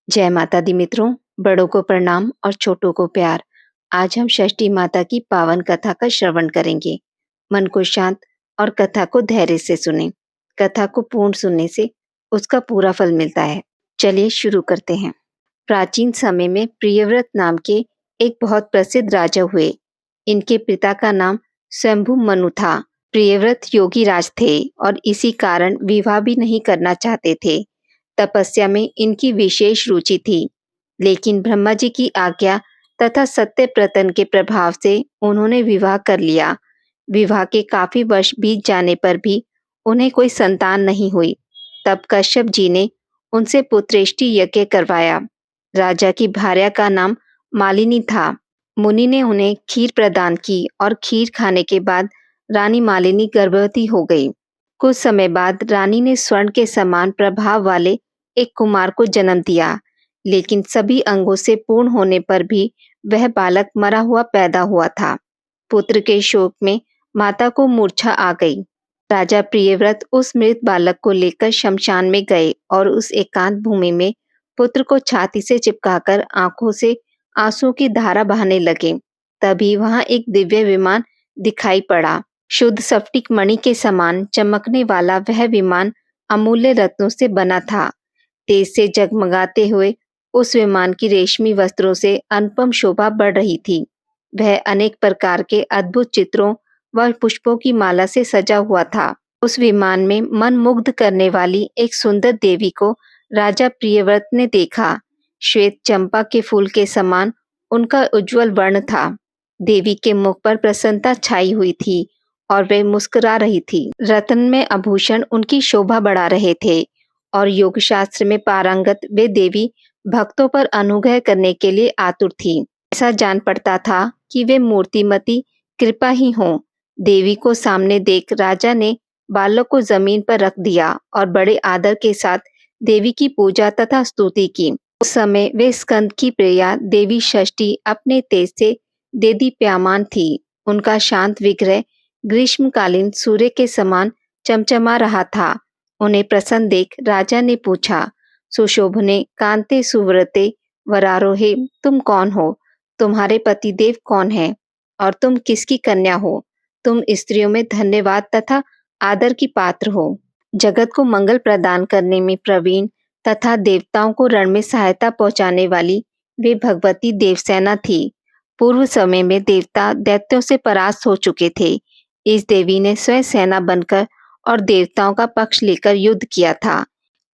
जय माता दी मित्रों। बड़ों को प्रणाम और छोटों को प्यार। आज हम षष्ठी माता की पावन कथा का श्रवण करेंगे। मन को शांत और कथा को धैर्य से सुने। कथा को पूर्ण सुनने से उसका पूरा फल मिलता है। चलिए शुरू करते हैं। प्राचीन समय में प्रियव्रत नाम के एक बहुत प्रसिद्ध राजा हुए। इनके पिता का नाम स्वयंभू मनु था। प्रियव्रत योगी राज थे और इसी कारण विवाह भी नहीं करना चाहते थे। तपस्या में इनकी विशेष रुचि थी, लेकिन ब्रह्मा जी की आज्ञा तथा सत्य प्रतन के प्रभाव से उन्होंने विवाह कर लिया। विवाह के काफी वर्ष बीत जाने पर भी उन्हें कोई संतान नहीं हुई। तब कश्यप जी ने उनसे पुत्रेष्टि यज्ञ करवाया। राजा की भार्या का नाम मालिनी था। मुनि ने उन्हें खीर प्रदान की और खीर खाने के बाद रानी मालिनी गर्भवती हो गई। कुछ समय बाद रानी ने स्वर्ण के समान प्रभाव वाले एक कुमार को जन्म दिया, लेकिन सभी अंगों से पूर्ण होने पर भी वह बालक मरा हुआ पैदा हुआ था। पुत्र के शोक में माता को मूर्छा आ गई। राजा प्रियव्रत उस मृत बालक को लेकर शमशान में गए और उस एकांत भूमि में पुत्र को छाती से चिपकाकर आंखों से आंसू की धारा बहाने लगे। तभी वहां एक दिव्य विमान दिखाई पड़ा। शुद्ध स्फटिक मणि के समान चमकने वाला वह विमान अमूल्य रत्नों से बना था। तेज से जगमगाते हुए उस विमान की रेशमी वस्त्रों से अनुपम शोभा बढ़ रही थी। वह अनेक प्रकार के अद्भुत चित्रों व पुष्पों की माला से सजा हुआ था। उस विमान में मन मुग्ध करने वाली एक सुंदर देवी को राजा प्रियव्रत ने देखा। श्वेत चंपा के फूल के समान उनका उज्जवल वर्ण था। देवी के मुख पर प्रसन्नता छाई हुई थी और वे मुस्कुरा रही थी। रत्नमय आभूषण उनकी शोभा बढ़ा रहे थे और योग शास्त्र में पारंगत वे देवी भक्तों पर अनुग्रह करने के लिए आतुर थी। ऐसा जान पड़ता था कि वे मूर्तिमती कृपा ही हों। देवी को सामने देख राजा ने बालक को जमीन पर रख दिया और बड़े आदर के साथ देवी की पूजा तथा स्तुति की। उस समय वे स्कंद की प्रिया देवी षष्ठी अपने तेज से देदीप्यमान थी। उनका शांत विग्रह ग्रीष्मकालीन सूर्य के समान चमचमा रहा था। उन्हें प्रसन्न देख राजा ने पूछा, सुशोभने कांते सुव्रते वरारोहे, तुम कौन हो? तुम्हारे पतिदेव कौन है और तुम किसकी कन्या हो? तुम स्त्रियों में धन्यवाद तथा आदर की पात्र हो। जगत को मंगल प्रदान करने में प्रवीण तथा देवताओं को रण में सहायता पहुंचाने वाली वे भगवती देवसेना थी। पूर्व समय में देवता दैत्यों से परास्त हो चुके थे। इस देवी ने स्वयं सेना बनकर और देवताओं का पक्ष लेकर युद्ध किया था।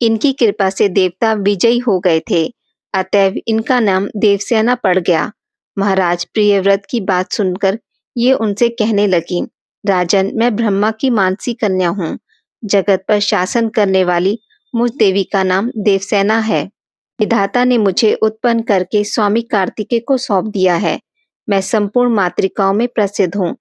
इनकी कृपा से देवता विजयी हो गए थे, अतएव इनका नाम देवसेना पड़ गया। महाराज प्रियव्रत की बात सुनकर ये उनसे कहने लगी, राजन, मैं ब्रह्मा की मानसी कन्या हूँ। जगत पर शासन करने वाली मुझ देवी का नाम देवसेना है। विधाता ने मुझे उत्पन्न करके स्वामी कार्तिकेय को सौंप दिया है। मैं संपूर्ण मातृकाओं में प्रसिद्ध हूँ।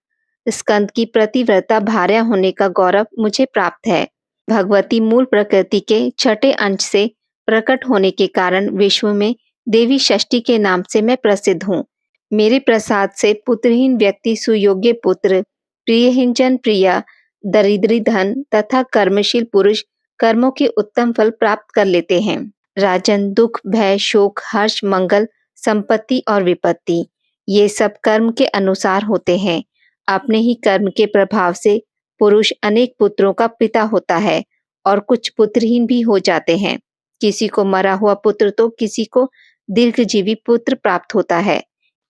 स्कंद की प्रतिव्रता भार्या होने का गौरव मुझे प्राप्त है। भगवती मूल प्रकृति के छठे अंश से प्रकट होने के कारण विश्व में देवी षष्ठी के नाम से मैं प्रसिद्ध हूँ। मेरे प्रसाद से पुत्रहीन व्यक्ति सुयोग्य पुत्र, प्रियहीन जन प्रिया, दरिद्री धन तथा कर्मशील पुरुष कर्मों के उत्तम फल प्राप्त कर लेते हैं। राजन, दुख, भय, शोक, हर्ष, मंगल, संपत्ति और विपत्ति, ये सब कर्म के अनुसार होते हैं। अपने ही कर्म के प्रभाव से पुरुष अनेक पुत्रों का पिता होता है और कुछ पुत्रहीन भी हो जाते हैं। किसी को मरा हुआ पुत्र तो किसी को दीर्घजीवी पुत्र प्राप्त होता है।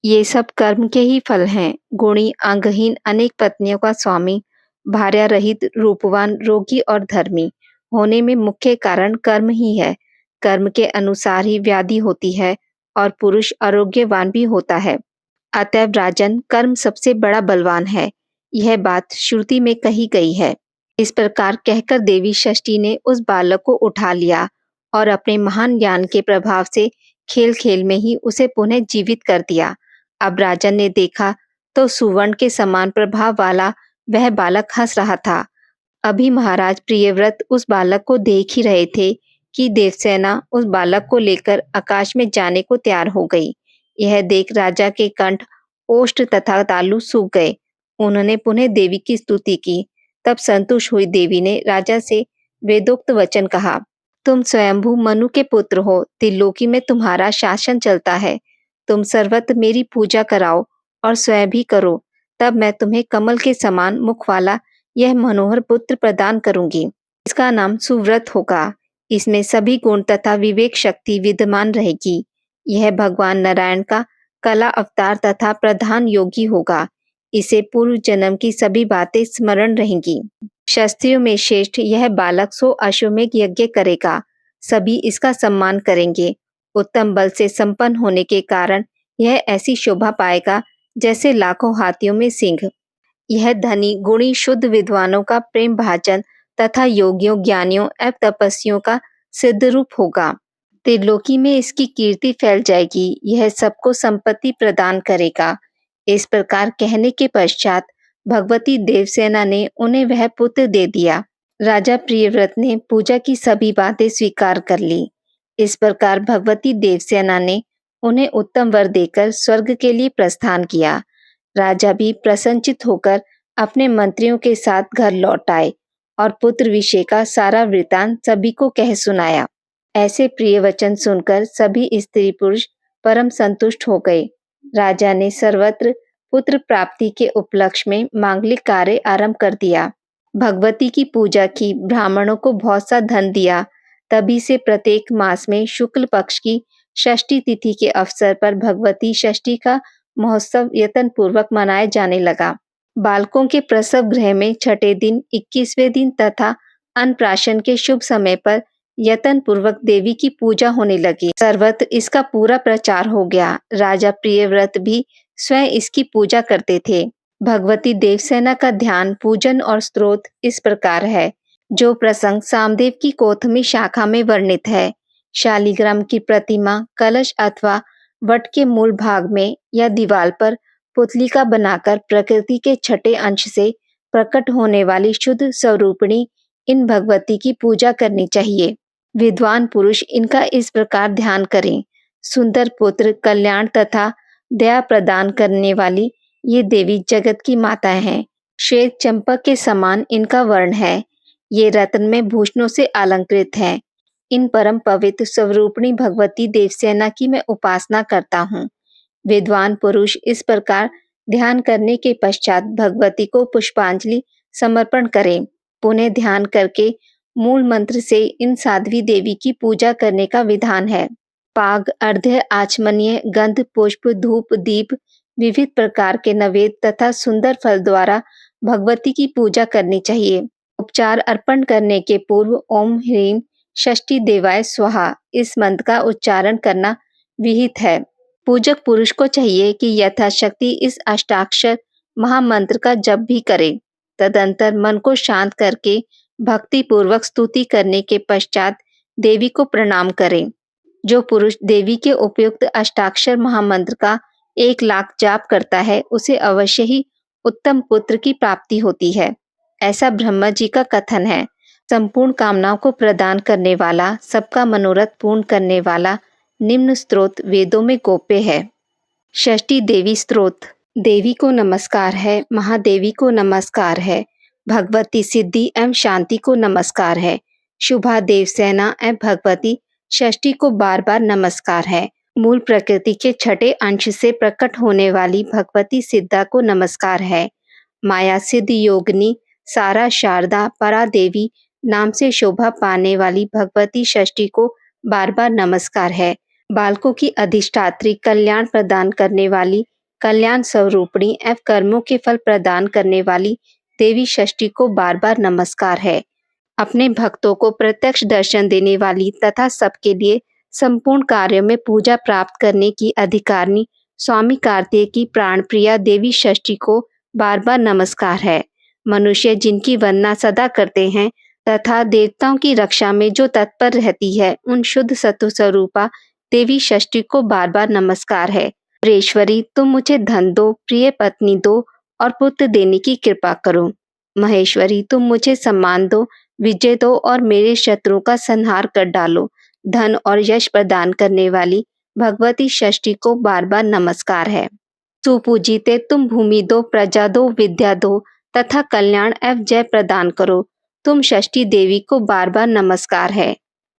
ये सब कर्म के ही फल हैं। गुणी, अंगहीन, अनेक पत्नियों का स्वामी, भार्या रहित, रूपवान, रोगी और धर्मी होने में मुख्य कारण कर्म ही है। कर्म के अनुसार ही व्याधि होती है और पुरुष आरोग्यवान भी होता है। अतएव राजन, कर्म सबसे बड़ा बलवान है। यह बात श्रुति में कही गई है। इस प्रकार कहकर देवी षष्ठी ने उस बालक को उठा लिया और अपने महान ज्ञान के प्रभाव से खेल खेल में ही उसे पुनः जीवित कर दिया। अब राजन ने देखा तो सुवर्ण के समान प्रभाव वाला वह बालक हंस रहा था। अभी महाराज प्रियव्रत उस बालक को देख ही रहे थे कि देवसेना उस बालक को लेकर आकाश में जाने को तैयार हो गई। यह देख राजा के कंठ, ओष्ठ तथा तालु सूख गए। उन्होंने पुनः देवी की स्तुति की। तब संतुष्ट हुई देवी ने राजा से वेदोक्त वचन कहा, तुम स्वयंभू मनु के पुत्र हो, त्रिलोकी में तुम्हारा शासन चलता है। तुम सर्वत्र मेरी पूजा कराओ और स्वयं भी करो, तब मैं तुम्हें कमल के समान मुख वाला यह मनोहर पुत्र प्रदान करूंगी। इसका नाम सुव्रत होगा। इसमें सभी गुण तथा विवेक शक्ति विद्यमान रहेगी। यह भगवान नारायण का कला अवतार तथा प्रधान योगी होगा। इसे पूर्व जन्म की सभी बातें स्मरण रहेंगी। शास्त्रियों में श्रेष्ठ यह बालक 100 अश्वमेघ यज्ञ करेगा। सभी इसका सम्मान करेंगे। उत्तम बल से संपन्न होने के कारण यह ऐसी शोभा पाएगा जैसे लाखों हाथियों में सिंह। यह धनी गुणी शुद्ध विद्वानों का प्रेम भाजन तथा योगियों ज्ञानियों एवं तपस्वियों का सिद्ध रूप होगा। त्रिलोकी में इसकी कीर्ति फैल जाएगी। यह सबको संपत्ति प्रदान करेगा। इस प्रकार कहने के पश्चात भगवती देवसेना ने उन्हें वह पुत्र दे दिया। राजा प्रियव्रत ने पूजा की सभी बातें स्वीकार कर ली। इस प्रकार भगवती देवसेना ने उन्हें उत्तम वर देकर स्वर्ग के लिए प्रस्थान किया। राजा भी प्रसन्नचित होकर अपने मंत्रियों के साथ घर लौट आए और पुत्र विषय का सारा वृतांत सभी को कह सुनाया। ऐसे प्रिय वचन सुनकर सभी स्त्री पुरुष परम संतुष्ट हो गए। राजा ने सर्वत्र पुत्र प्राप्ति के उपलक्ष्य में मांगलिक कार्य आरंभ कर दिया। भगवती की पूजा की, ब्राह्मणों को बहुत सा धन दिया। तभी से प्रत्येक मास में शुक्ल पक्ष की षष्ठी तिथि के अवसर पर भगवती षष्ठी का महोत्सव यत्न पूर्वक मनाया जाने लगा। बालकों के प्रसव गृह में छठे दिन, 21वें दिन तथा अन्नप्राशन के शुभ समय पर यत्न पूर्वक देवी की पूजा होने लगी। सर्वत्र इसका पूरा प्रचार हो गया। राजा प्रियव्रत भी स्वयं इसकी पूजा करते थे। भगवती देवसेना का ध्यान, पूजन और स्तोत्र इस प्रकार है, जो प्रसंग सामदेव की कौथमी शाखा में वर्णित है। शालिग्राम की प्रतिमा कलश अथवा वट के मूल भाग में या दीवार पर पुतलिका बनाकर प्रकृति के छठे अंश से प्रकट होने वाली शुद्ध स्वरूपिणी इन भगवती की पूजा करनी चाहिए। विद्वान पुरुष इनका इस प्रकार ध्यान करें। सुंदर पुत्र, कल्याण तथा दया प्रदान करने वाली ये देवी जगत की माता हैं। श्वेत चंपक के समान इनका वर्ण है। ये रत्न में भूषणों से अलंकृत हैं। इन परम पवित्र स्वरूपिणी भगवती देवसेना की मैं उपासना करता हूँ। विद्वान पुरुष इस प्रकार ध्यान करने के पश्चात भगवती को पुष्पांजलि समर्पण करें। पुनः ध्यान करके मूल मंत्र से इन साध्वी देवी की पूजा करने का विधान है। पाग, अर्घ्य, आचमनीय, गंध, पुष्प, धूप, दीप, विविध प्रकार के नैवेद्य तथा सुंदर फल द्वारा भगवती की पूजा करनी चाहिए। उपचार अर्पण करने के पूर्व ओम ह्रीं षष्ठी देवाय स्वाहा इस मंत्र का उच्चारण करना विहित है। पूजक पुरुष को चाहिए कि यथाशक्ति इस अष्टाक्षर महामंत्र का जप भी करे। तदंतर मन को शांत करके भक्ति पूर्वक स्तुति करने के पश्चात देवी को प्रणाम करें। जो पुरुष देवी के उपयुक्त अष्टाक्षर महामंत्र का 1 लाख जाप करता है, उसे अवश्य ही उत्तम पुत्र की प्राप्ति होती है। ऐसा ब्रह्मा जी का कथन है। संपूर्ण कामनाओं को प्रदान करने वाला, सबका मनोरथ पूर्ण करने वाला निम्न स्तोत्र वेदों में गोप्य है। षष्ठी देवी स्तोत्र। देवी को नमस्कार है, महादेवी को नमस्कार है, भगवती सिद्धि एवं शांति को नमस्कार है, शुभा देवसेना एवं भगवती षष्ठी को बार बार नमस्कार है। मूल प्रकृति के छठे अंश से प्रकट होने वाली भगवती सिद्धा को नमस्कार है। माया सिद्ध योगिनी सारा शारदा परा देवी नाम से शोभा पाने वाली भगवती षष्ठी को बार बार नमस्कार है। बालकों की अधिष्ठात्री, कल्याण प्रदान करने वाली, कल्याण स्वरूपिणी एवं कर्मों के फल प्रदान करने वाली देवी षष्ठी को बार बार नमस्कार है। अपने भक्तों को प्रत्यक्ष दर्शन देने वाली तथा सबके लिए संपूर्ण कार्यों में पूजा प्राप्त करने की अधिकारिणी स्वामी कार्तिकेय की प्राणप्रिया देवी षष्ठी को बार बार नमस्कार है। मनुष्य जिनकी वंदना सदा करते हैं तथा देवताओं की रक्षा में जो तत्पर रहती है, उन शुद्ध सत्व स्वरूपा देवी षष्ठी को बार बार नमस्कार है। परेश्वरी, तुम मुझे धन दो, प्रिय पत्नी दो और पुत्र देने की कृपा करो। महेश्वरी, तुम मुझे सम्मान दो, विजय दो और मेरे शत्रुओं का संहार कर डालो। धन और यश प्रदान करने वाली भगवती षष्ठी को बार बार नमस्कार है। सुपूजिते, तुम भूमि दो, प्रजा दो, विद्या दो तथा कल्याण एवं जय प्रदान करो। तुम षष्ठी देवी को बार बार नमस्कार है।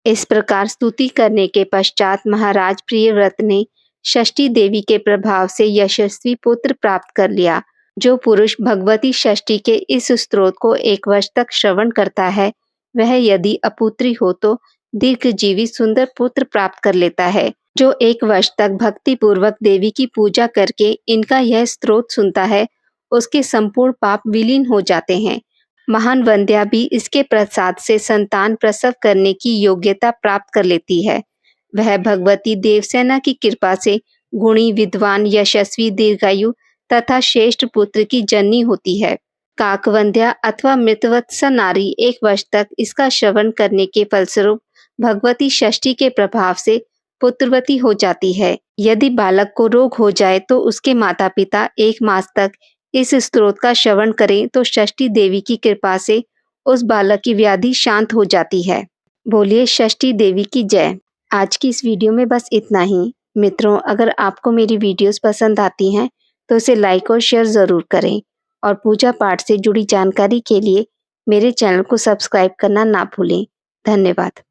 इस प्रकार स्तुति करने के पश्चात महाराज प्रियव्रत ने षष्ठी देवी के प्रभाव से यशस्वी पुत्र प्राप्त कर लिया। जो पुरुष भगवती षष्ठी के इस स्तोत्र को 1 वर्ष तक श्रवण करता है, वह यदि अपुत्री हो तो दीर्घजीवी सुंदर पुत्र प्राप्त कर लेता है। जो 1 वर्ष तक भक्ति पूर्वक देवी की पूजा करके इनका यह स्तोत्र सुनता है, उसके संपूर्ण पाप विलीन हो जाते हैं। महान वंद्या भी इसके प्रसाद से संतान प्रसव करने की योग्यता प्राप्त कर लेती है। वह भगवती देवसेना की कृपा से गुणी, विद्वान, यशस्वी, दीर्घायु तथा श्रेष्ठ पुत्र की जननी होती है। काकवंद्या अथवा मृतवत्सा नारी 1 वर्ष तक इसका श्रवण करने के फलस्वरूप भगवती षष्ठी के प्रभाव से पुत्रवती हो जाती है। यदि बालक को रोग हो जाए तो उसके माता पिता 1 मास तक इस स्तोत्र का श्रवण करें तो षष्ठी देवी की कृपा से उस बालक की व्याधि शांत हो जाती है। बोलिए षष्ठी देवी की जय। आज की इस वीडियो में बस इतना ही। मित्रों, अगर आपको मेरी वीडियोस पसंद आती हैं तो इसे लाइक और शेयर ज़रूर करें और पूजा पाठ से जुड़ी जानकारी के लिए मेरे चैनल को सब्सक्राइब करना ना भूलें। धन्यवाद।